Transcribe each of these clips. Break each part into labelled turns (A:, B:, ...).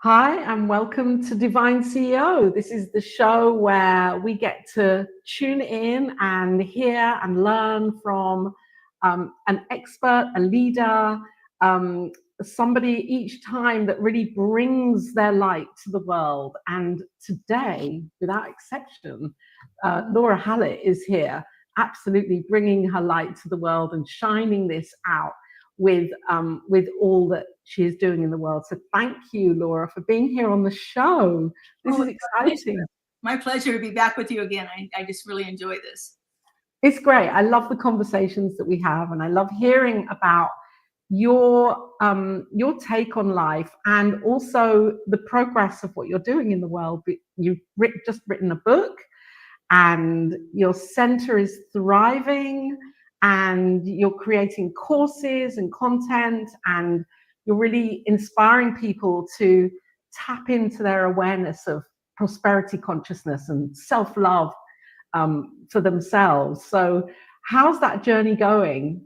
A: Hi, and welcome to Divine CEO. This is the show where we get to tune in and hear and learn from an expert, a leader, somebody each time that really brings their light to the world. And today, without exception, Laura Hallett is here, absolutely bringing her light to the world and shining this out with all that she is doing in the world. So thank you, Laura, for being here on the show. This is exciting.
B: My pleasure to be back with you again. I just really enjoy this.
A: It's great. I love the conversations that we have, and I love hearing about your take on life and also the progress of what you're doing in the world. You've just written a book, and your center is thriving, and you're creating courses and content, and you're really inspiring people to tap into their awareness of prosperity consciousness and self-love for themselves. So how's that journey going?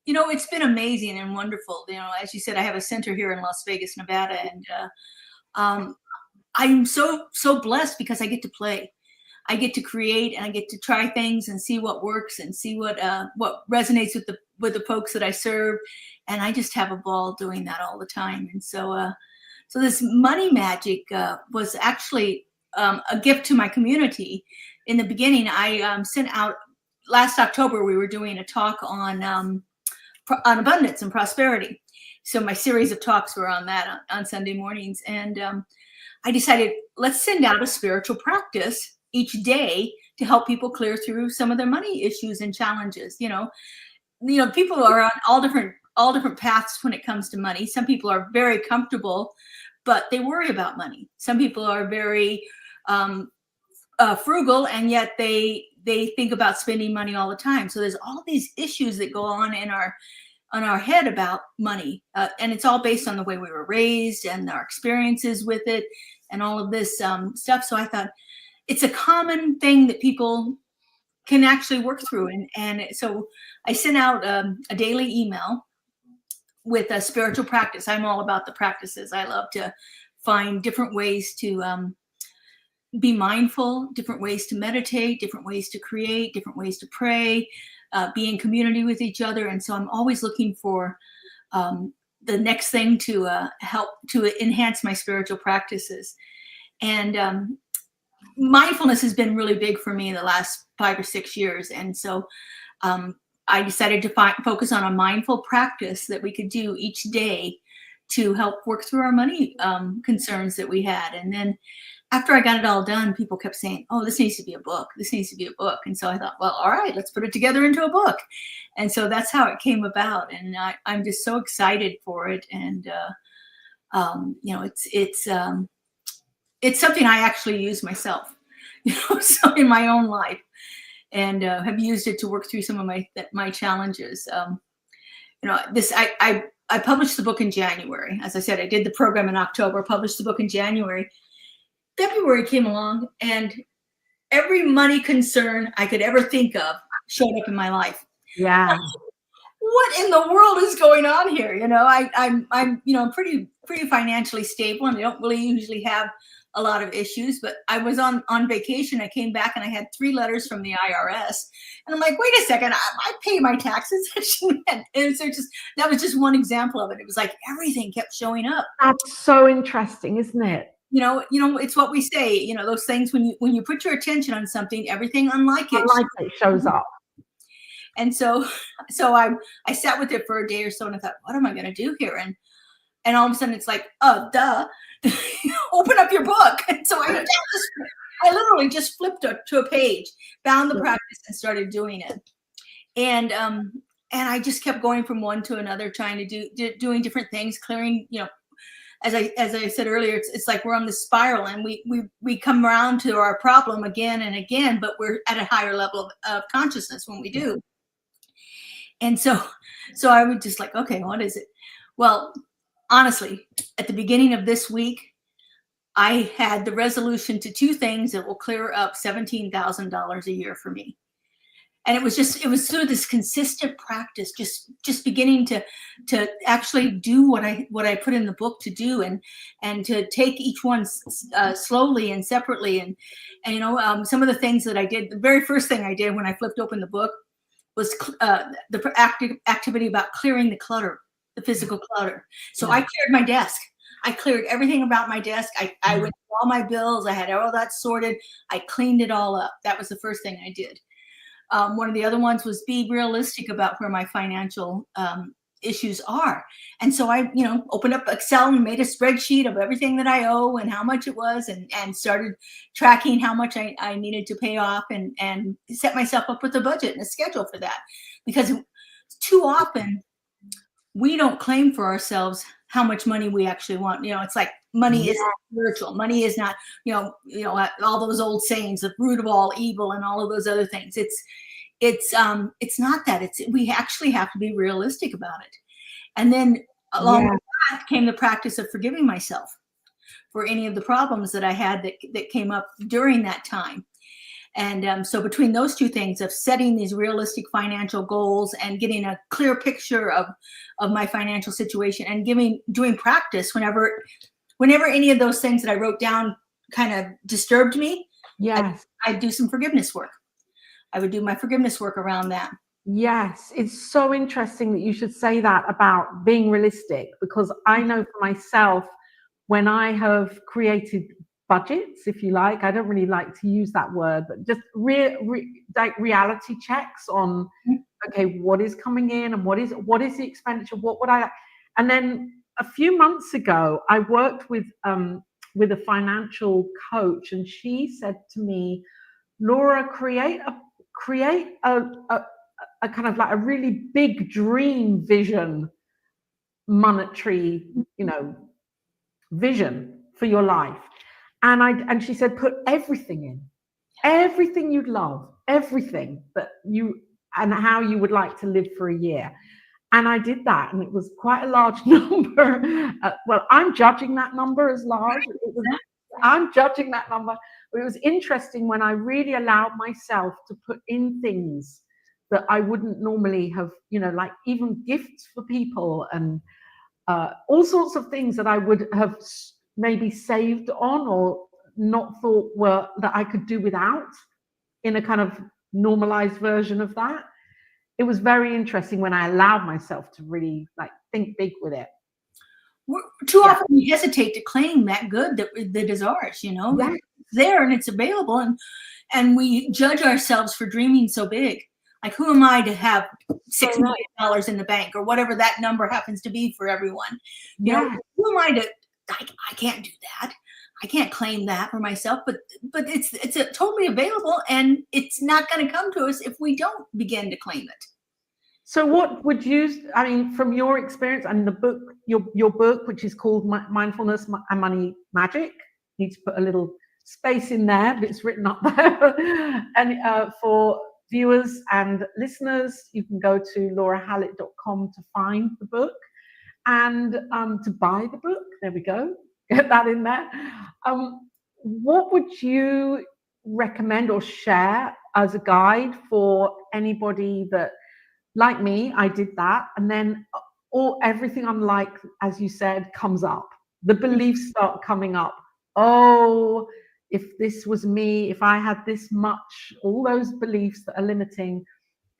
B: You know, it's been amazing and wonderful. You know, as you said, I have a center here in Las Vegas, Nevada, and I'm so blessed because I get to play. I get to create, and I get to try things and see what works and see what resonates with the folks that I serve, and I just have a ball doing that all the time. And so this money magic was actually a gift to my community. In the beginning, I sent out last October. We were doing a talk on abundance and prosperity. So my series of talks were on that on Sunday mornings, and I decided, let's send out a spiritual practice each day to help people clear through some of their money issues and challenges. You know, people are on all different paths when it comes to money. Some people are very comfortable, but they worry about money. Some people are very frugal, and yet they think about spending money all the time. So there's all these issues that go on in our head about money, and it's all based on the way we were raised and our experiences with it and all of this stuff. So I thought, it's a common thing that people can actually work through. And so I sent out a daily email with a spiritual practice. I'm all about the practices. I love to find different ways to be mindful, different ways to meditate, different ways to create, different ways to pray, be in community with each other. And so I'm always looking for the next thing to help to enhance my spiritual practices. And mindfulness has been really big for me in the last 5 or 6 years. And so I decided to focus on a mindful practice that we could do each day to help work through our money concerns that we had. And then after I got it all done, people kept saying, oh, this needs to be a book. This needs to be a book. And so I thought, well, all right, let's put it together into a book. And so that's how it came about. And I'm just so excited for it. And, you know, it's something I actually use myself, you know, so in my own life, and have used it to work through some of my challenges. You know, I published the book in January. As I said, I did the program in October, published the book in January. February came along, and every money concern I could ever think of showed up in my life.
A: Yeah.
B: What in the world is going on here? You know, I'm you know, pretty financially stable, and I don't really usually have a lot of issues, but I was on vacation. I came back and I had 3 letters from the IRS, and I'm like, wait a second, I pay my taxes. And so that was just one example of it. It was like everything kept showing up.
A: That's so interesting, isn't it?
B: You know, it's what we say, you know, those things, when you put your attention on something, everything unlike it
A: shows up.
B: And so I sat with it for a day or so, and I thought, what am I going to do here? And all of a sudden it's like, oh, duh, open up your book. And so I literally just flipped to a page, found the practice, and started doing it. And I just kept going from one to another, trying to doing different things, clearing, you know, as I said earlier, it's like we're on this spiral, and we come around to our problem again and again, but we're at a higher level of consciousness when we do. And so I was just like, okay, what is it? Well, honestly, at the beginning of this week, I had the resolution to 2 things that will clear up $17,000 a year for me. And it was through this consistent practice, just beginning to actually do what I put in the book to do, and to take each one slowly and separately. And some of the things that I did, the very first thing I did when I flipped open the book was the activity about clearing the clutter, the physical clutter. So I cleared my desk. I cleared everything about my desk. I went through all my bills. I had all that sorted. I cleaned it all up. That was the first thing I did. One of the other ones was be realistic about where my financial issues are. And so I, opened up Excel and made a spreadsheet of everything that I owe and how much it was, and started tracking how much I needed to pay off, and set myself up with a budget and a schedule for that. Because too often we don't claim for ourselves how much money we actually want. It's like money is spiritual. Money is not, all those old sayings, the root of all evil and all of those other things. It's not that. We actually have to be realistic about it. And then along with that came the practice of forgiving myself for any of the problems that I had that came up during that time. And so between those two things of setting these realistic financial goals and getting a clear picture of my financial situation, and doing practice whenever any of those things that I wrote down kind of disturbed me, I'd do some forgiveness work. I would do my forgiveness work around that.
A: Yes, it's so interesting that you should say that about being realistic, because I know for myself, when I have created budgets, if you like, I don't really like to use that word, but just like reality checks on, okay, what is coming in and what is the expenditure, what would I like? And then a few months ago, I worked with a financial coach, and she said to me, Laura, create a kind of like a really big dream vision, monetary, vision for your life. And she said, put everything in, everything you'd love, everything that and how you would like to live for a year. And I did that, and it was quite a large number. Well, I'm judging that number as large. I'm judging that number. But it was interesting when I really allowed myself to put in things that I wouldn't normally have, like even gifts for people, and all sorts of things that I would have maybe saved on or not thought that I could do without, in a kind of normalized version of that. It was very interesting when I allowed myself to really think big with it.
B: Too often we hesitate to claim that good that is ours, It's there and it's available, and we judge ourselves for dreaming so big. Like, who am I to have $6 million in the bank, or whatever that number happens to be for everyone? Who am I to? I can't do that. I can't claim that for myself. But it's totally available, and it's not going to come to us if we don't begin to claim it.
A: So what would you, from your experience and the book, your book, which is called Mindfulness and Money Magic, you need to put a little space in there, but it's written up there. And for viewers and listeners, you can go to laurahallett.com to find the book, and to buy the book. There we go. Get that in there. What would you recommend or share as a guide for anybody that, like me, I did that, and then everything I'm like, as you said, comes up. The beliefs start coming up. Oh, if this was me, if I had this much, all those beliefs that are limiting,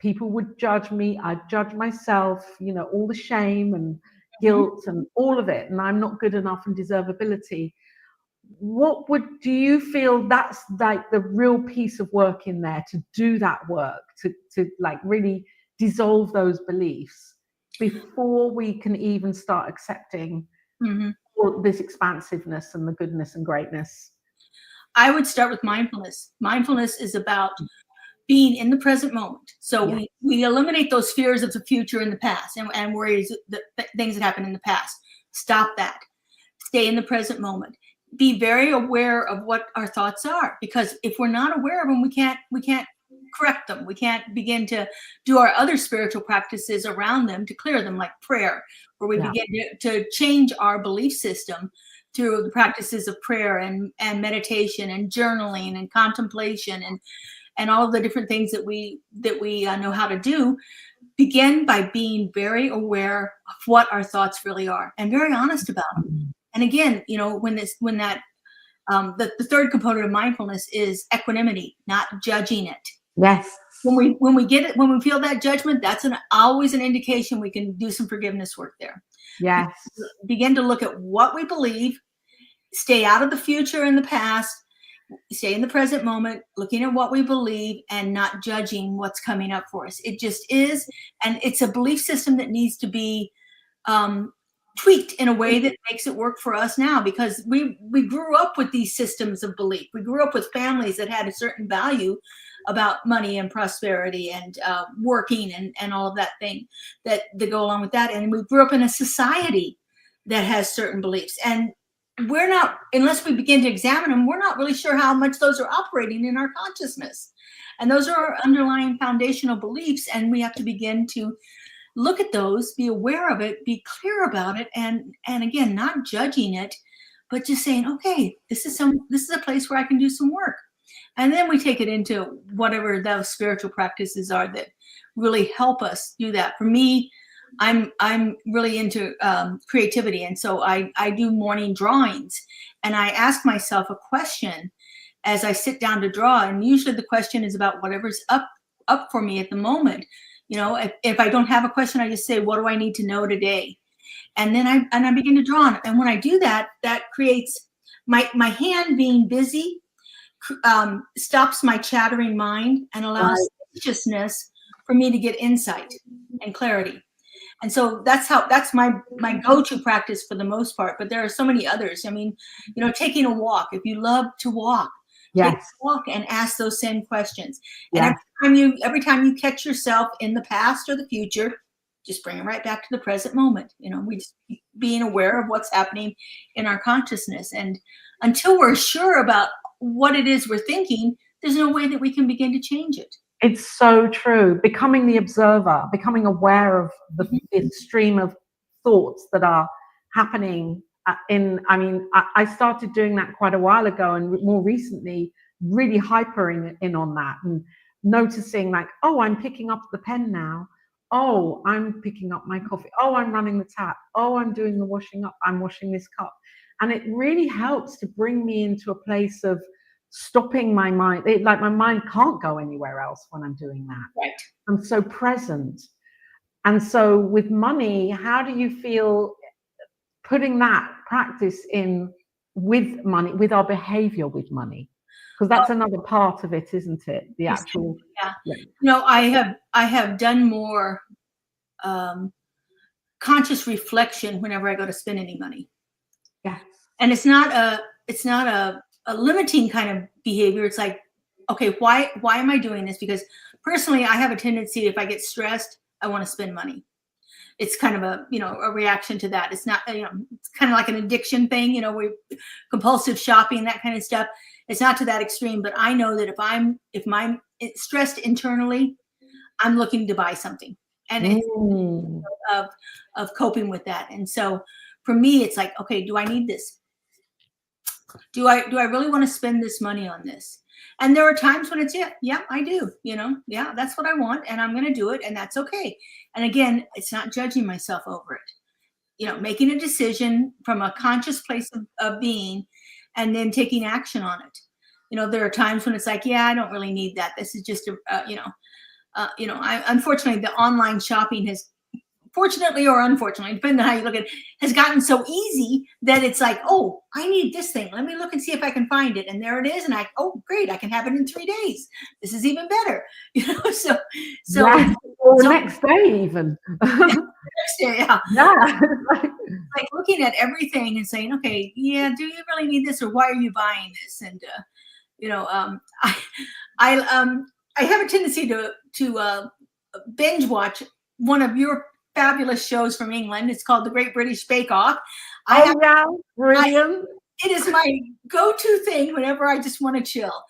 A: people would judge me, I'd judge myself, all the shame and guilt and all of it, and I'm not good enough, and deservability. Do you feel that's like the real piece of work in there, to do that work, to like really dissolve those beliefs before we can even start accepting this expansiveness and the goodness and greatness?
B: I would start with mindfulness. Mindfulness is about being in the present moment. So we eliminate those fears of the future and the past, and worries, the things that happened in the past. Stop that. Stay in the present moment. Be very aware of what our thoughts are, because if we're not aware of them, we can't correct them. We can't begin to do our other spiritual practices around them to clear them, like prayer, where we begin to change our belief system through the practices of prayer and meditation and journaling and contemplation and all of the different things that we know how to do, begin by being very aware of what our thoughts really are and very honest about them. And again, the third component of mindfulness is equanimity, not judging it.
A: Yes.
B: When we get it, when we feel that judgment, that's always an indication we can do some forgiveness work there.
A: Yes.
B: Begin to look at what we believe, stay out of the future and the past, stay in the present moment, looking at what we believe and not judging what's coming up for us. It just is. And it's a belief system that needs to be tweaked in a way that makes it work for us now, because we grew up with these systems of belief. We grew up with families that had a certain value about money and prosperity and working and all of that thing that go along with that. And we grew up in a society that has certain beliefs. And we're not, unless we begin to examine them, we're not really sure how much those are operating in our consciousness. And those are our underlying foundational beliefs. And we have to begin to look at those, be aware of it, be clear about it. And again, not judging it, but just saying, okay, this is a place where I can do some work. And then we take it into whatever those spiritual practices are that really help us do that. For me, I'm really into creativity. And so I do morning drawings, and I ask myself a question as I sit down to draw. And usually the question is about whatever's up for me at the moment. If I don't have a question, I just say, what do I need to know today? And then I begin to draw on it. And when I do that, that creates my hand being busy, stops my chattering mind and allows spaciousness for me to get insight and clarity. And so that's my go-to practice for the most part. But there are so many others. I mean, taking a walk. If you love to walk, take a walk and ask those same questions. And every time you catch yourself in the past or the future, just bring it right back to the present moment. We just being aware of what's happening in our consciousness. And until we're sure about what it is we're thinking, there's no way that we can begin to change it.
A: It's so true. Becoming the observer, becoming aware of the stream of thoughts that are happening I started doing that quite a while ago, and more recently really hypering in on that and noticing like, oh, I'm picking up the pen now. Oh, I'm picking up my coffee. Oh, I'm running the tap. Oh, I'm doing the washing up. I'm washing this cup. And it really helps to bring me into a place of stopping my mind. Like my mind can't go anywhere else when I'm doing that.
B: Right.
A: I'm so present. And so with money, how do you feel putting that practice in with money, with our behavior with money? Because that's another part of it, isn't it? The actual.
B: Yeah. I have done more conscious reflection whenever I go to spend any money.
A: Yes.
B: And it's not a limiting kind of behavior. It's like, okay, why am I doing this? Because personally, I have a tendency, if I get stressed, I want to spend money. It's kind of a reaction to that. It's not, it's kind of like an addiction thing, compulsive shopping, that kind of stuff. It's not to that extreme, but I know that if I'm stressed internally, I'm looking to buy something, and it's of coping with that. And so for me, it's like, okay, do I need this? Do I really want to spend this money on this? And there are times when it's, yeah, I do, yeah, that's what I want, and I'm going to do it, and that's okay. And again, it's not judging myself over it, making a decision from a conscious place of being, and then taking action on it. There are times when it's like, yeah, I don't really need that. This is just unfortunately, the online shopping has, fortunately or unfortunately, depending on how you look at it, has gotten so easy that it's like, oh, I need this thing. Let me look and see if I can find it. And there it is. And oh, great, I can have it in 3 days. This is even better. So
A: or next day even.
B: Next day, yeah.
A: Yeah.
B: Like looking at everything and saying, okay, yeah, do you really need this, or why are you buying this? And I have a tendency to binge watch one of your fabulous shows from England. It's called The Great British Bake Off.
A: Brilliant.
B: It is my go-to thing whenever I just want to chill.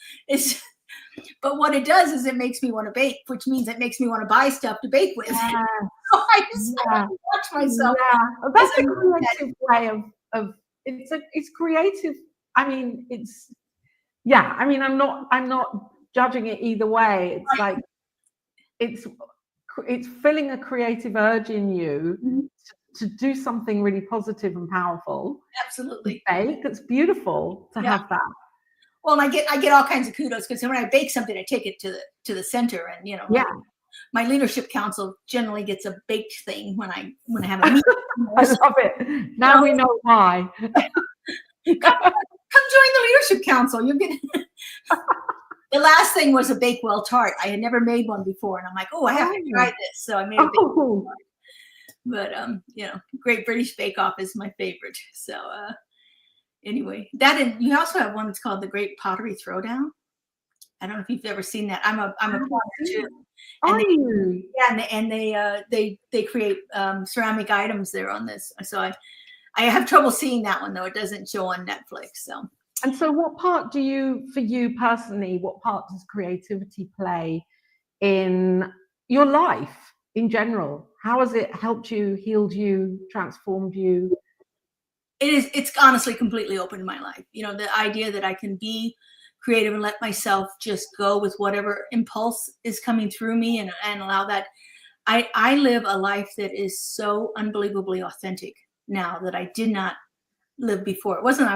B: But what it does is it makes me want to bake, which means it makes me want to buy stuff to bake with. Yeah. So I just watch myself.
A: Yeah, that's a creative way of it's creative. I mean, I'm not judging it either way. It's like it's filling a creative urge in you to do something really positive and powerful.
B: Absolutely.
A: Bake. It's beautiful to have that.
B: Well, and I get all kinds of kudos because when I bake something, I take it to the center, and you know, my leadership council generally gets a baked thing when I have a meeting.
A: I love it. Now we know why.
B: Come join the leadership council. You're gonna. The last thing was a Bakewell tart. I had never made one before, and I'm like, oh, I have to try this. So I made a Bakewell tart. But you know, Great British Bake Off is my favorite. So anyway, you also have one that's called the Great Pottery Throwdown. I don't know if you've ever seen that. I'm a potter too. And they create ceramic items there on this. So I have trouble seeing that one though. It doesn't show on Netflix. So.
A: And so what part for you personally, what part does creativity play in your life in general? How has it helped you, healed you, transformed you?
B: It's honestly completely opened my life. You know, the idea that I can be creative and let myself just go with whatever impulse is coming through me and allow that. I live a life that is so unbelievably authentic now that I did not live before. I wasn't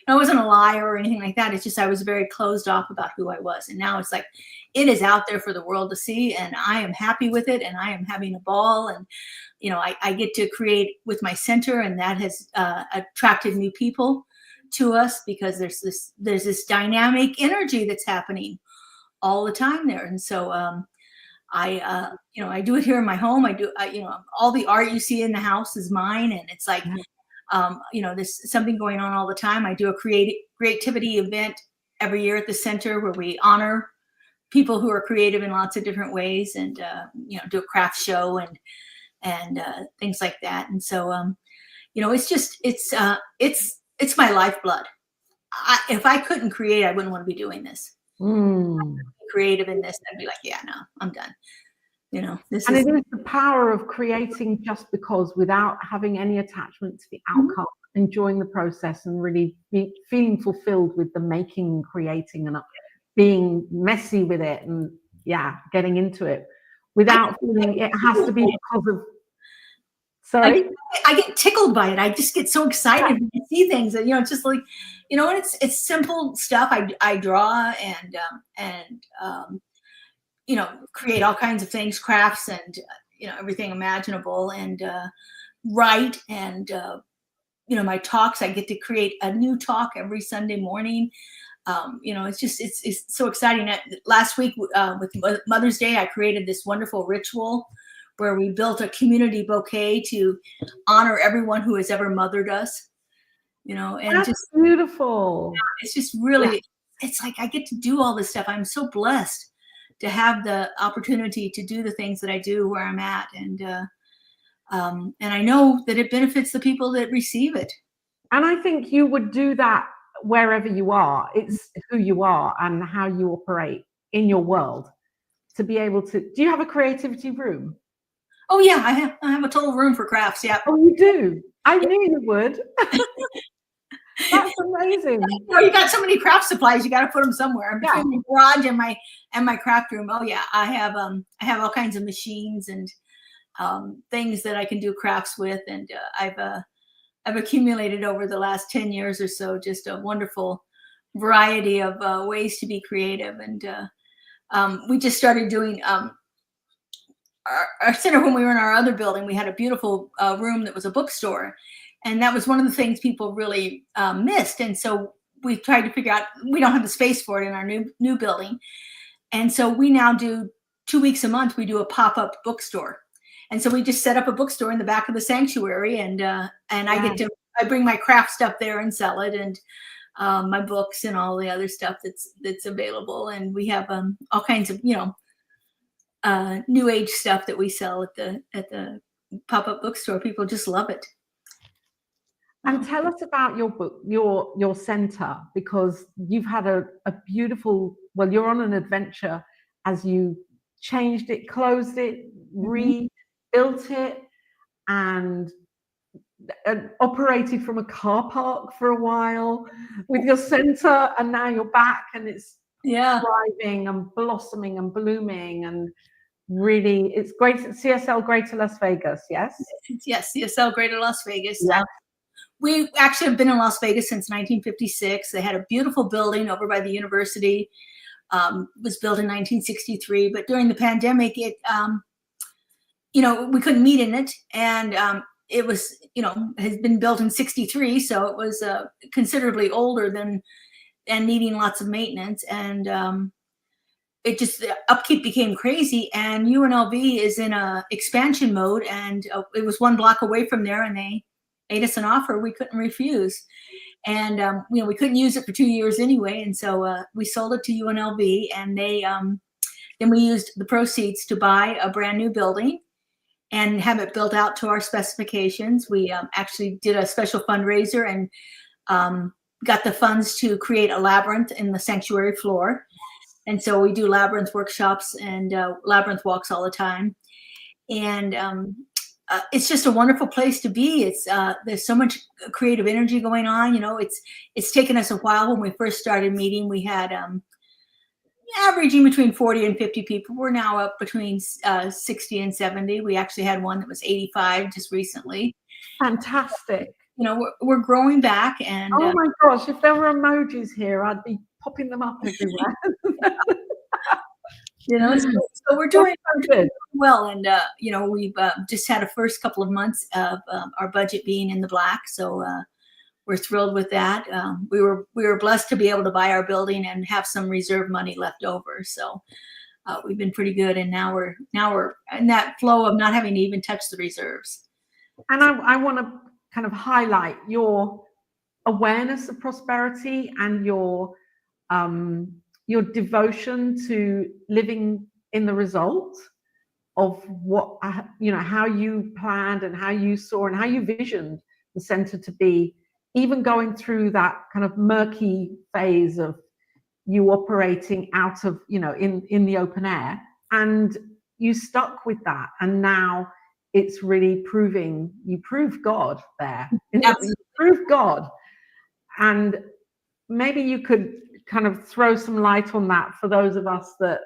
B: a liar or anything like that. It's just I was very closed off about who I was. And now it's like it is out there for the world to see, and I am happy with it, and I am having a ball. And you know, I get to create with my center, and that has attracted new people to us because there's this dynamic energy that's happening all the time there. And so I do it here in my home. All the art you see in the house is mine, and it's like there's something going on all the time. I do a creativity event every year at the center where we honor people who are creative in lots of different ways, and do a craft show and things like that. And so it's my lifeblood. If I couldn't create, I wouldn't want to be doing this. Creative in this, I'd be like, yeah, no, I'm done. You know, it is
A: the power of creating just because, without having any attachment to the outcome, enjoying the process and really feeling fulfilled with the making and creating and being messy with it and getting into it without feeling it has to be because of. Sorry,
B: I get tickled by it. I just get so excited when I see things that, it's just like, and it's simple stuff. I draw and create all kinds of things, crafts and, everything imaginable, and write. And, my talks, I get to create a new talk every Sunday morning. It's so exciting. Last week with Mother's Day, I created this wonderful ritual where we built a community bouquet to honor everyone who has ever mothered us, and
A: that's
B: just
A: beautiful.
B: It's just really, it's like I get to do all this stuff. I'm so blessed to have the opportunity to do the things that I do where I'm at. And I know that it benefits the people that receive it.
A: And I think you would do that wherever you are. It's who you are and how you operate in your world to be able to. Do you have a creativity room?
B: Oh yeah, I have a total room for crafts. Yeah.
A: Oh, you do? I knew you would. That's amazing.
B: You got so many craft supplies. You got to put them somewhere. Between the garage and my craft room. Oh yeah, I have all kinds of machines and things that I can do crafts with, and I've accumulated over the last 10 years or so just a wonderful variety of ways to be creative. And we just started doing. Our center, when we were in our other building, we had a beautiful room that was a bookstore, and that was one of the things people really missed. And so we tried to figure out, we don't have the space for it in our new building, and so we now do 2 weeks a month. We do a pop-up bookstore, and so we just set up a bookstore in the back of the sanctuary, and I bring my craft stuff there and sell it, and my books and all the other stuff that's available, and we have all kinds of new age stuff that we sell at the pop-up bookstore. People just love it.
A: And tell us about your book, your center, because you've had a beautiful, you're on an adventure as you changed it, closed it, rebuilt it, and operated from a car park for a while with your center, and now you're back and it's
B: Yeah.
A: thriving and blossoming and blooming, and really, it's great. CSL Greater Las Vegas, yes?
B: Yes, CSL Greater Las Vegas.
A: Yes.
B: We actually have been in Las Vegas since 1956. They had a beautiful building over by the university. It was built in 1963, but during the pandemic, it we couldn't meet in it, and it was has been built in 63, so it was considerably older than and needing lots of maintenance, and it just the upkeep became crazy, and UNLV is in a expansion mode, and it was one block away from there, and they made us an offer we couldn't refuse. And we couldn't use it for 2 years anyway, and so we sold it to UNLV, and they then we used the proceeds to buy a brand new building and have it built out to our specifications. We actually did a special fundraiser and got the funds to create a labyrinth in the sanctuary floor. And so we do labyrinth workshops and labyrinth walks all the time. And it's just a wonderful place to be. It's there's so much creative energy going on. It's taken us a while. When we first started meeting, we had averaging between 40 and 50 people. We're now up between 60 and 70. We actually had one that was 85 just recently.
A: Fantastic.
B: We're growing back. And
A: oh my gosh, if there were emojis here, I'd be popping them up everywhere.
B: So we're doing good. Well, and we've just had a first couple of months of our budget being in the black, so we're thrilled with that. We were blessed to be able to buy our building and have some reserve money left over, so we've been pretty good. And now we're in that flow of not having to even touch the reserves.
A: And I want to kind of highlight your awareness of prosperity and your devotion to living in the result of what how you planned and how you saw and how you visioned the center to be, even going through that kind of murky phase of you operating out of in the open air, and you stuck with that, and now it's really you proved God there. You proved God. And maybe you could kind of throw some light on that for those of us that,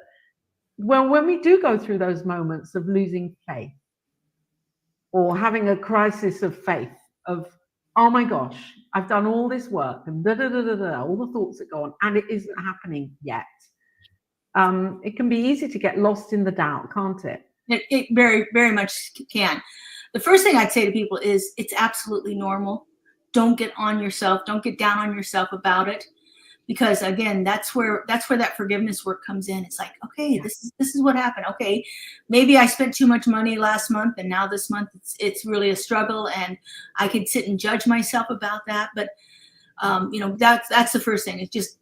A: well, when we do go through those moments of losing faith or having a crisis of faith of, oh my gosh, I've done all this work and all the thoughts that go on, and it isn't happening yet. It can be easy to get lost in the doubt, can't it?
B: It very, very much can. The first thing I'd say to people is it's absolutely normal. Don't get on yourself. Don't get down on yourself about it. Because again, that's where that forgiveness work comes in. It's like, okay, this is what happened. Okay, maybe I spent too much money last month, and now this month it's really a struggle, and I could sit and judge myself about that. But that's the first thing. It's just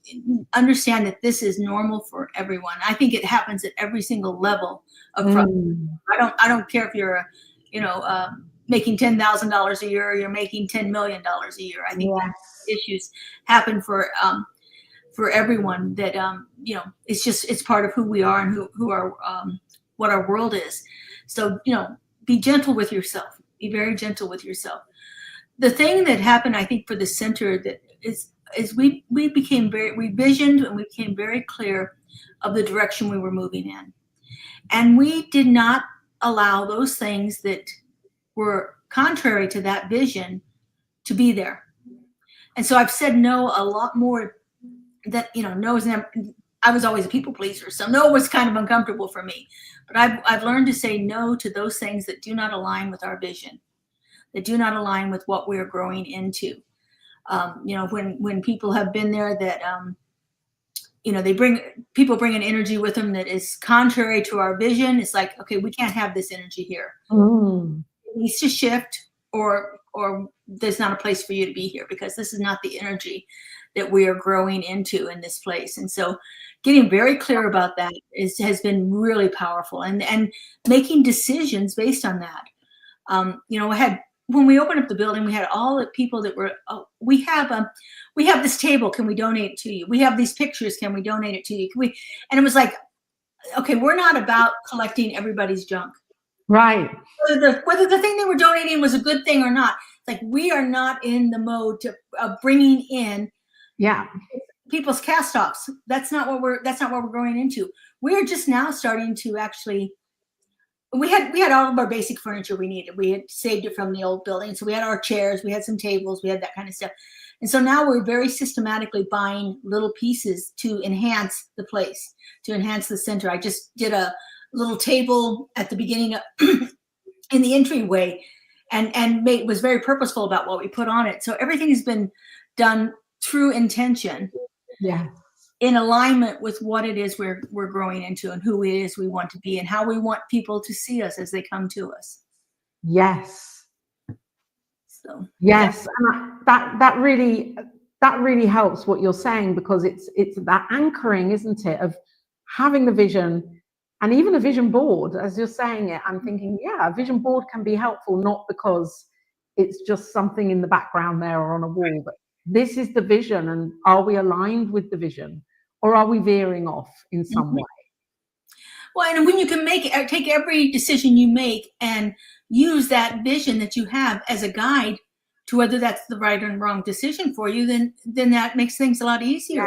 B: understand that this is normal for everyone. I think it happens at every single level of I don't care if you're making $10,000 a year or you're making $10 million a year. I think issues happen for everyone. That it's part of who we are and who are what our world is. So be gentle with yourself. Be very gentle with yourself. The thing that happened, I think, for the center that is we visioned and we became very clear of the direction we were moving in, and we did not allow those things that were contrary to that vision to be there. And so I've said no a lot more. That no is never. I was always a people pleaser, so no was kind of uncomfortable for me. But I've learned to say no to those things that do not align with our vision, that do not align with what we're growing into. When people have been there that people bring an energy with them that is contrary to our vision. It's like, okay, we can't have this energy here. It needs to shift, or there's not a place for you to be here, because this is not the energy that we are growing into in this place. And so getting very clear about that has been really powerful, and making decisions based on that. When we opened up the building, we had all the people that were, we have this table, can we donate it to you? We have these pictures, can we donate it to you? And it was like, okay, we're not about collecting everybody's junk.
A: Right.
B: Whether the thing they were donating was a good thing or not. Like, we are not in the mode of bringing in people's cast-offs. That's not what we're going into. We're just now starting to actually, we had all of our basic furniture we needed. We had saved it from the old building. So we had our chairs, we had some tables, we had that kind of stuff. And so now we're very systematically buying little pieces to enhance the place, to enhance the center. I just did a little table at the beginning of in the entryway, and was very purposeful about what we put on it. So everything has been done through intention.
A: Yeah.
B: In alignment with what it is we're growing into, and who it is we want to be, and how we want people to see us as they come to us.
A: Yes.
B: So
A: yes, and that really helps what you're saying, because it's that anchoring, isn't it, of having the vision, and even a vision board. As you're saying it, I'm thinking, yeah, a vision board can be helpful, not because it's just something in the background there or on a wall, but this is the vision, and are we aligned with the vision, or are we veering off in some way?
B: Well, and when you can take every decision you make and use that vision that you have as a guide to whether that's the right or wrong decision for you, then that makes things a lot easier.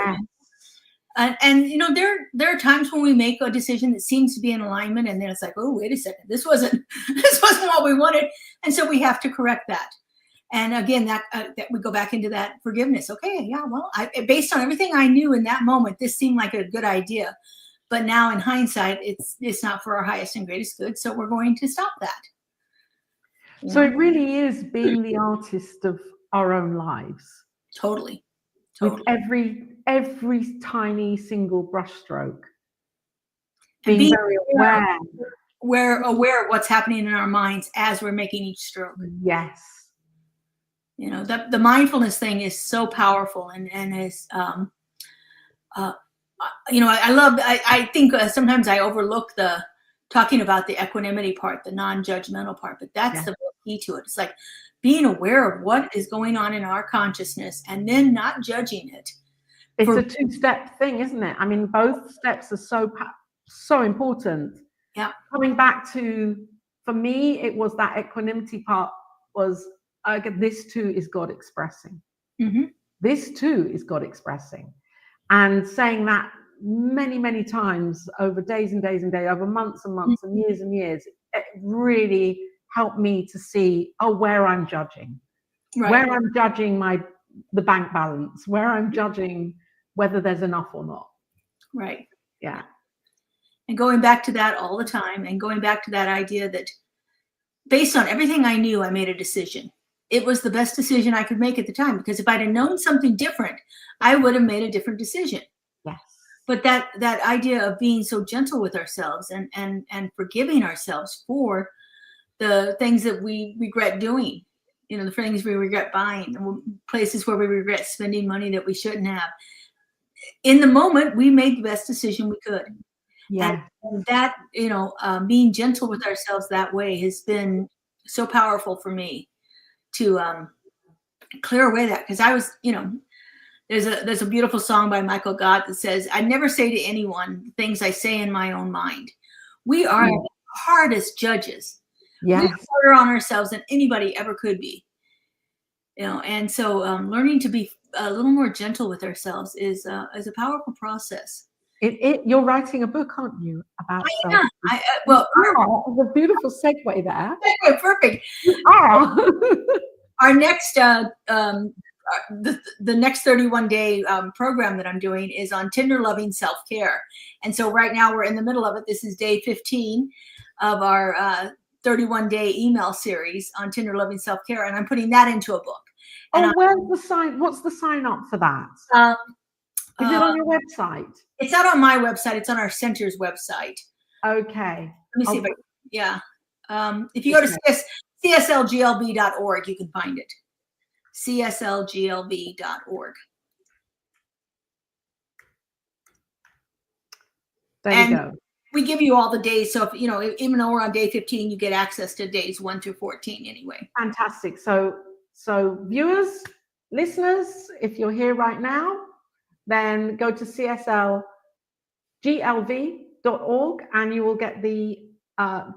A: Yeah.
B: And you know, there are times when we make a decision that seems to be in alignment, and then it's like, oh, wait a second, this wasn't what we wanted, and so we have to correct that. And again, that we go back into that forgiveness. Okay, yeah, well, based on everything I knew in that moment, this seemed like a good idea, but now in hindsight, it's not for our highest and greatest good. So we're going to stop that.
A: So it really is being the artist of our own lives.
B: Totally.
A: With every tiny single brushstroke.
B: Being
A: very aware.
B: We're aware of what's happening in our minds as we're making each stroke.
A: Yes.
B: You know, the mindfulness thing is so powerful, and is, you know, I think sometimes I overlook talking about the equanimity part, the non-judgmental part, but that's the key to it. It's like being aware of what is going on in our consciousness and then not judging it.
A: It's a two-step thing, isn't it? I mean, both steps are so important.
B: Yeah.
A: Coming back to, for me, it was that equanimity part was, this too is God expressing.
B: Mm-hmm.
A: This too is God expressing. And saying that many, many times over days and days and days, over months and months and years, it really helped me to see, where I'm judging. Right. Where I'm judging the bank balance, where I'm judging whether there's enough or not.
B: Right.
A: Yeah.
B: And going back to that all the time, and going back to that idea that based on everything I knew, I made a decision. It was the best decision I could make at the time, because if I'd have known something different, I would have made a different decision.
A: Yes.
B: But that idea of being so gentle with ourselves and forgiving ourselves for the things that we regret doing, you know, the things we regret buying, places where we regret spending money that we shouldn't have. In the moment, we made the best decision we could.
A: Yeah.
B: And that, you know, being gentle with ourselves that way has been so powerful for me to clear away that. Because I was, you know, there's a beautiful song by Michael Gott that says, I never say to anyone things I say in my own mind. We are the hardest judges.
A: Yes.
B: We're harder on ourselves than anybody ever could be. You know, and so learning to be a little more gentle with ourselves is a powerful process.
A: You're writing a book, aren't you? About
B: a
A: beautiful segue there.
B: Perfect. Our next the next 31-day program that I'm doing is on tender loving self-care. And so right now we're in the middle of it. This is day 15 of our 31-day email series on tender loving self-care, and I'm putting that into a book. And
A: what's the sign up for that? Is it on your website?
B: It's not on my website. It's on our center's website.
A: Okay.
B: Let me see if you go to cslglb.org, you can find it. cslglb.org.
A: There you go.
B: We give you all the days. So if, you know, even though we're on day 15, you get access to days 1 through 14 anyway.
A: Fantastic. So viewers, listeners, if you're here right now, then go to cslglb.org and you will get the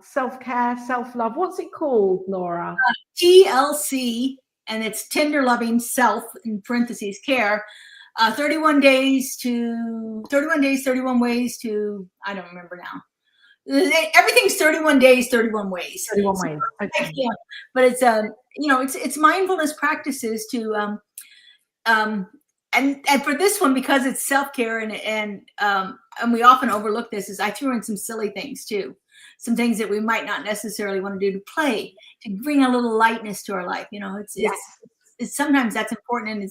A: self-care, self-love. What's it called, Laura?
B: TLC, and it's tender loving self in parentheses care. 31 days, 31 ways to, I don't remember now. Everything's 31 days, 31 ways.
A: 31 ways. Okay.
B: Yeah, but it's it's mindfulness practices to and for this one, because it's self-care and we often overlook this, is I threw in some silly things too, some things that we might not necessarily want to do, to play, to bring a little lightness to our life. It's sometimes that's important, and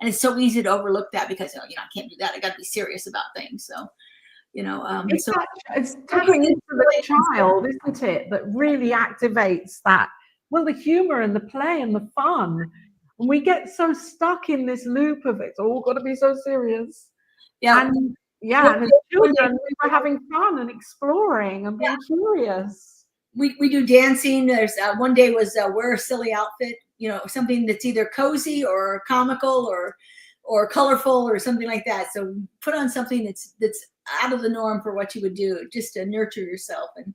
B: it's so easy to overlook that because I can't do that. I got to be serious about things. So
A: it's tapping into the child, isn't it, that really activates that, well, the humor and the play and the fun. And we get so stuck in this loop of it's all got to be so serious.
B: Yeah.
A: And as children, we were having fun and exploring and being curious.
B: We do dancing. There's one day was wear a silly outfit, something that's either cozy or comical or colorful or something like that. So put on something that's out of the norm for what you would do, just to nurture yourself. And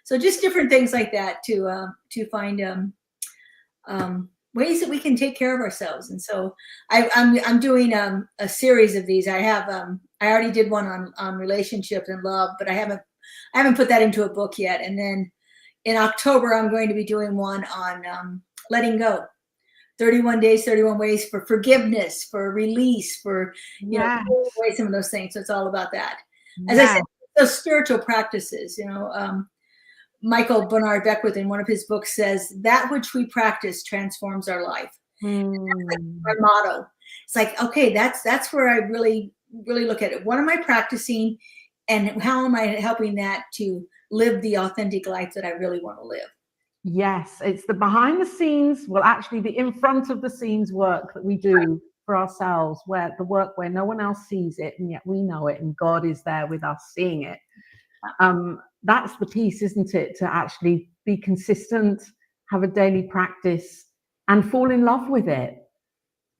B: so just different things like that to find ways that we can take care of ourselves. And so I'm doing a series of these. I have I already did one on relationships and love, but I haven't put that into a book yet. And then in October, I'm going to be doing one on letting go. 31 days, 31 ways for forgiveness, for release, for away some of those things. So it's all about that. As I said, those spiritual practices. Michael Bernard Beckwith in one of his books says, that which we practice transforms our life. That's our motto. It's like, okay, that's where I really, really look at it. What am I practicing, and how am I helping that to live the authentic life that I really want to live?
A: Yes, it's the behind the scenes, well, actually the in front of the scenes work that we do for ourselves, where the work where no one else sees it and yet we know it, and God is there with us seeing it. That's the piece, isn't it? To actually be consistent, have a daily practice, and fall in love with it.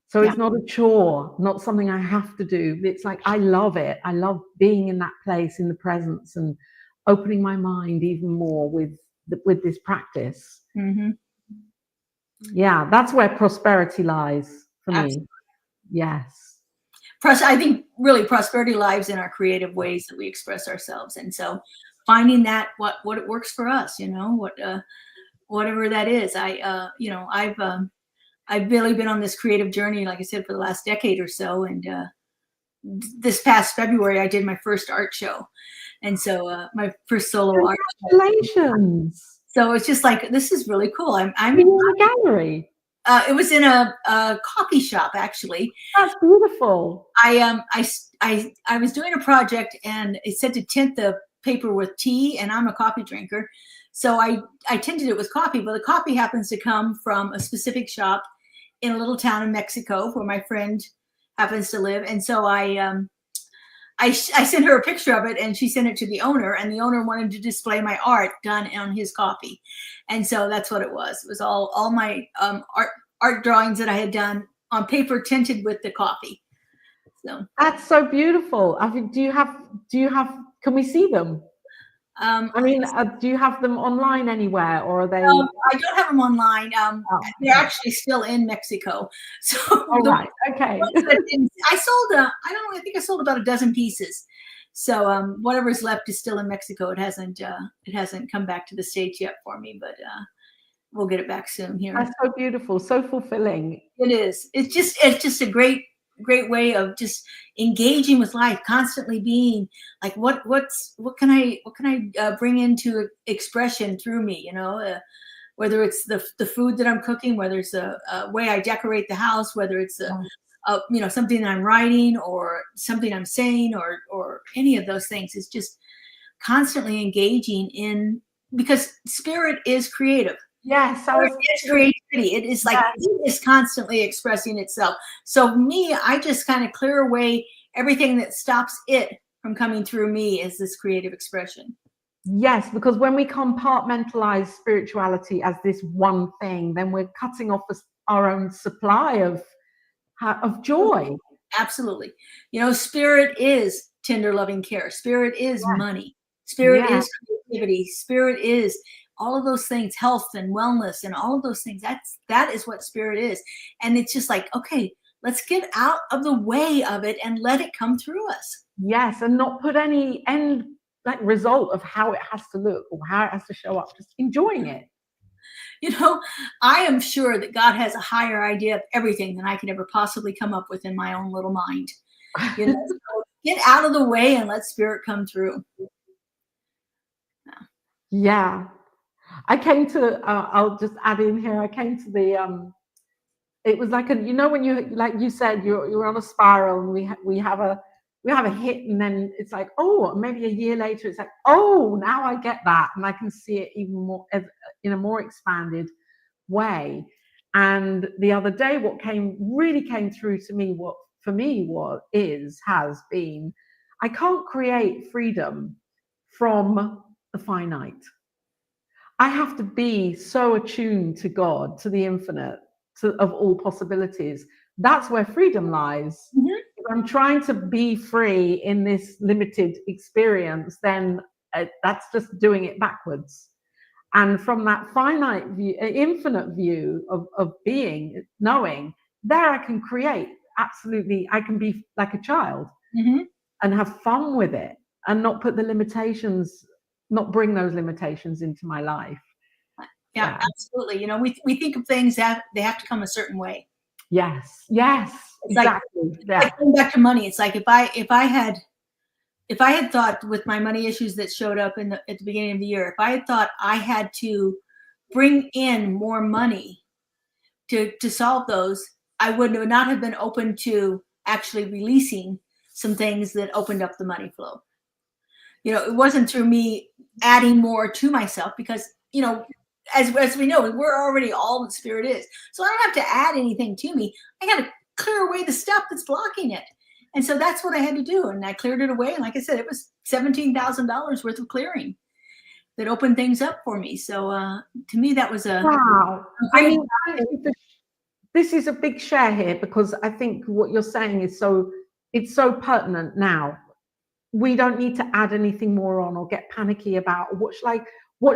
A: So it's not a chore, not something I have to do. It's like, I love it. I love being in that place, in the presence, and opening my mind even more with this practice.
B: Mm-hmm.
A: Yeah, that's where prosperity lies for
B: Absolutely.
A: me. Yes.
B: I think really prosperity lies in our creative ways that we express ourselves. And so finding that what it works for us, whatever that is. I've really been on this creative journey, like I said, for the last decade or so. And this past February, I did my first art show. And so my first solo art show.
A: Congratulations.
B: So it's just like, this is really cool. I'm
A: in a gallery.
B: It was in a coffee shop, actually.
A: That's beautiful.
B: I was doing a project, and it said to tint the paper with tea, and I'm a coffee drinker. So I tinted it with coffee, but the coffee happens to come from a specific shop in a little town in Mexico where my friend happens to live. And so I sent her a picture of it, and she sent it to the owner, and the owner wanted to display my art done on his coffee. And so that's what it was. It was all my art drawings that I had done on paper tinted with the coffee. So
A: that's so beautiful. I think, do you have, can we see them? Do you have them online anywhere, or are they?
B: No, I don't have them online. They're actually still in Mexico. So
A: right, okay.
B: I think I sold about a dozen pieces. So whatever's left is still in Mexico. It hasn't come back to the States yet for me, but we'll get it back soon here.
A: That's so beautiful, so fulfilling.
B: It is. It's just a great way of just engaging with life, constantly being like, what can I bring into expression through me, whether it's the food that I'm cooking, whether it's a way I decorate the house, whether it's something that I'm writing or something I'm saying or any of those things. It's just constantly engaging in, because spirit is creative.
A: Yes,
B: it's creativity. It is like, it is constantly expressing itself. So me, I just kind of clear away everything that stops it from coming through me as this creative expression.
A: Yes, because when we compartmentalize spirituality as this one thing, then we're cutting off our own supply of joy.
B: Absolutely. Spirit is tender, loving care. Spirit is money. Spirit is creativity. Spirit is all of those things, health and wellness and all of those things. That is what spirit is. And it's just like, okay, let's get out of the way of it and let it come through us.
A: Yes, and not put any end like result of how it has to look or how it has to show up. Just enjoying it.
B: You know, I am sure that God has a higher idea of everything than I could ever possibly come up with in my own little mind. You know, so get out of the way and let spirit come through.
A: Yeah. I came to, I'll just add in here, I came to the, it was like you know, when you, like you said, you're on a spiral and we have a hit, and then it's like, oh, maybe a year later, it's like, oh, now I get that. And I can see it even more in a more expanded way. And the other day, what really came through to me, what for me has been, I can't create freedom from the finite. I have to be so attuned to God, to the infinite, of all possibilities. That's where freedom lies.
B: Mm-hmm.
A: If I'm trying to be free in this limited experience, then that's just doing it backwards. And from that finite view, infinite view of being, knowing, there I can create. Absolutely, I can be like a child
B: Mm-hmm.
A: and have fun with it and not put the limitations, not bring those limitations into my life.
B: Yeah, absolutely. You know, we think of things that they have to come a certain way.
A: Yes,
B: It's
A: exactly.
B: like going back to money. It's like if I had thought, with my money issues that showed up at the beginning of the year, if I had thought I had to bring in more money to solve those, I would not have been open to actually releasing some things that opened up the money flow. You know, it wasn't through me adding more to myself, because, you know, as we know, we're already all that spirit is. So I don't have to add anything to me. I got to clear away the stuff that's blocking it. And so that's what I had to do. And I cleared it away. And like I said, it was $17,000 worth of clearing that opened things up for me. So to me, that was
A: wow. I mean, this is a big share here, because I think what you're saying is it's so pertinent now. We don't need to add anything more on or get panicky about what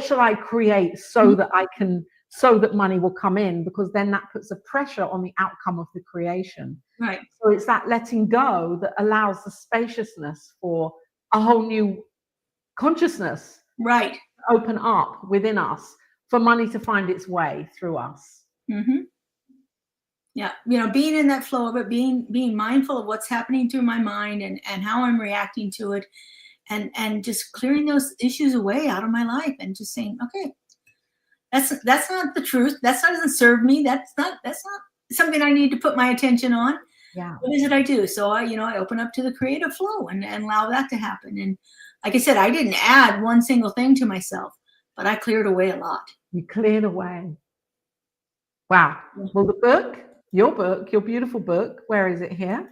A: shall I create so that money will come in, because then that puts a pressure on the outcome of the creation.
B: Right.
A: So it's that letting go that allows the spaciousness for a whole new consciousness,
B: right,
A: to open up within us, for money to find its way through us.
B: Mm-hmm. Yeah, you know, being in that flow of it, being mindful of what's happening through my mind and how I'm reacting to it, and just clearing those issues away out of my life, and just saying, okay, that's not the truth. That doesn't serve me. That's not something I need to put my attention on.
A: Yeah.
B: What is it I do? So I open up to the creative flow and allow that to happen. And like I said, I didn't add one single thing to myself, but I cleared away a lot.
A: You cleared away. Wow. Well, your beautiful book, where is it here?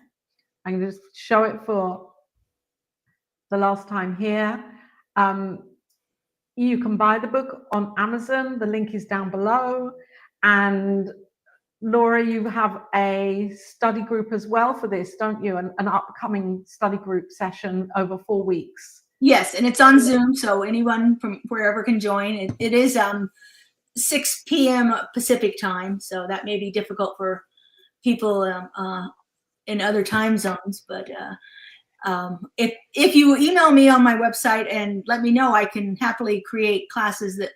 A: I'm going to just show it for the last time here. You can buy the book on Amazon. The link is down below. And Laura, you have a study group as well for this, don't you? An upcoming study group session over 4 weeks.
B: Yes, and it's on Zoom, so anyone from wherever can join. It is 6 p.m. Pacific time, so that may be difficult for people in other time zones. But if you email me on my website and let me know, I can happily create classes that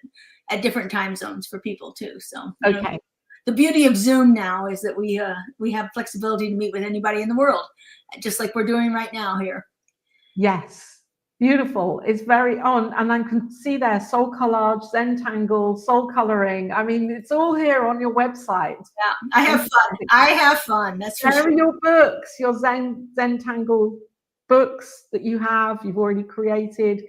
B: at different time zones for people too. So
A: okay.
B: The beauty of Zoom now is that we have flexibility to meet with anybody in the world, just like we're doing right now here.
A: Yes. Beautiful. It's very on, and I can see there soul collage, Zentangle, soul coloring. I mean, it's all here on your website.
B: Yeah, I have fun. I have fun. That's for sure.
A: Your books, your Zentangle books that you've already created.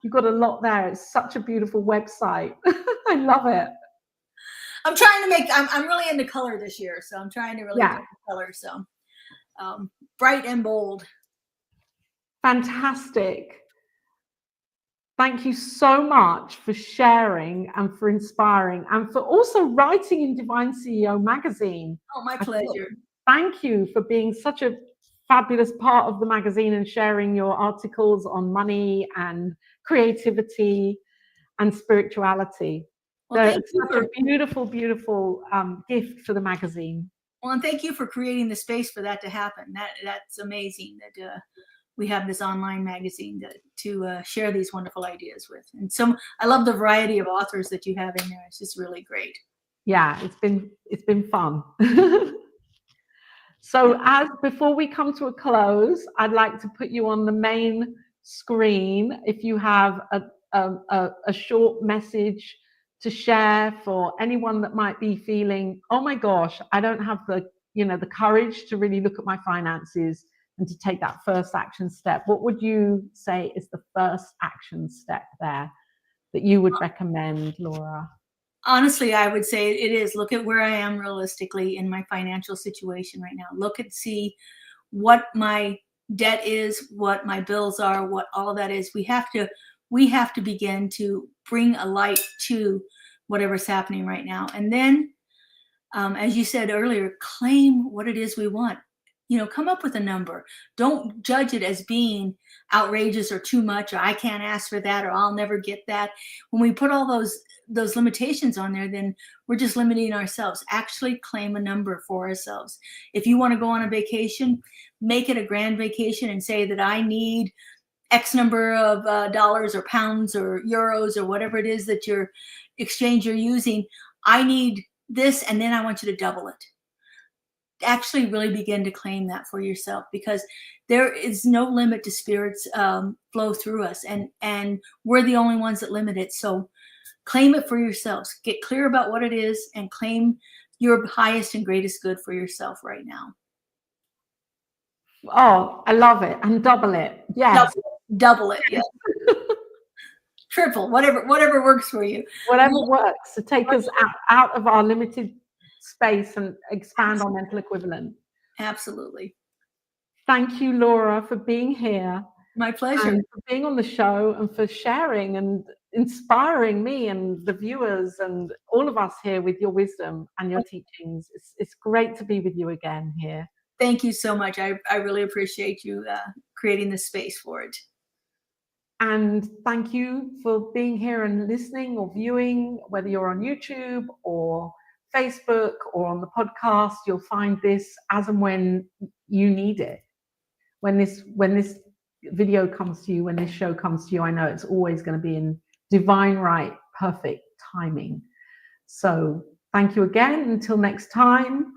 A: You've got a lot there. It's such a beautiful website. I love it.
B: I'm trying to make. I'm really into color this year, so I'm trying to really do color. So bright and bold.
A: Fantastic. Thank you so much for sharing and for inspiring and for also writing in Divine CEO Magazine.
B: Oh, my pleasure.
A: Thank you for being such a fabulous part of the magazine and sharing your articles on money and creativity and spirituality.
B: Well,
A: It's such a beautiful, beautiful gift for the magazine.
B: Well, and thank you for creating the space for that to happen. That's amazing that we have this online magazine to share these wonderful ideas with. And so I love the variety of authors that you have in there. It's just really great.
A: Yeah, it's been fun. So before we come to a close, I'd like to put you on the main screen if you have a short message to share for anyone that might be feeling, oh my gosh, I don't have the courage to really look at my finances and to take that first action step. What would you say is the first action step there that you would recommend, Laura?
B: Honestly, I would say it is look at where I am realistically in my financial situation right now. Look and see what my debt is, what my bills are, what all of that is. We have to begin to bring a light to whatever's happening right now. And then, as you said earlier, claim what it is we want. Come up with a number. Don't judge it as being outrageous or too much, or I can't ask for that, or I'll never get that. When we put all those limitations on there, then we're just limiting ourselves. Actually claim a number for ourselves. If you want to go on a vacation, make it a grand vacation and say that I need X number of dollars or pounds or euros or whatever it is that your exchange you're using. I need this, and then I want you to double it. Actually really begin to claim that for yourself, because there is no limit to spirit's flow through us, and we're the only ones that limit it. So claim it for yourselves. Get clear about what it is and claim your highest and greatest good for yourself right now.
A: Oh, I love it. And double it. Yes.
B: Double it. Yes. Triple, whatever works for you.
A: Whatever works to take us out of our limited space and expand our mental equivalent.
B: Absolutely.
A: Thank you, Laura, for being here.
B: My pleasure.
A: And for being on the show and for sharing and inspiring me and the viewers and all of us here with your wisdom and your teachings. It's great to be with you again here.
B: Thank you so much. I really appreciate you creating this space for it.
A: And thank you for being here and listening or viewing, whether you're on YouTube or Facebook or on the podcast. You'll find this as and when you need it. When this video comes to you, when this show comes to you, I know it's always going to be in divine right, perfect timing. So thank you again. Until next time,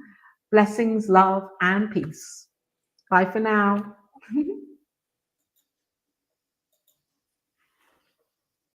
A: blessings, love, and peace. Bye for now.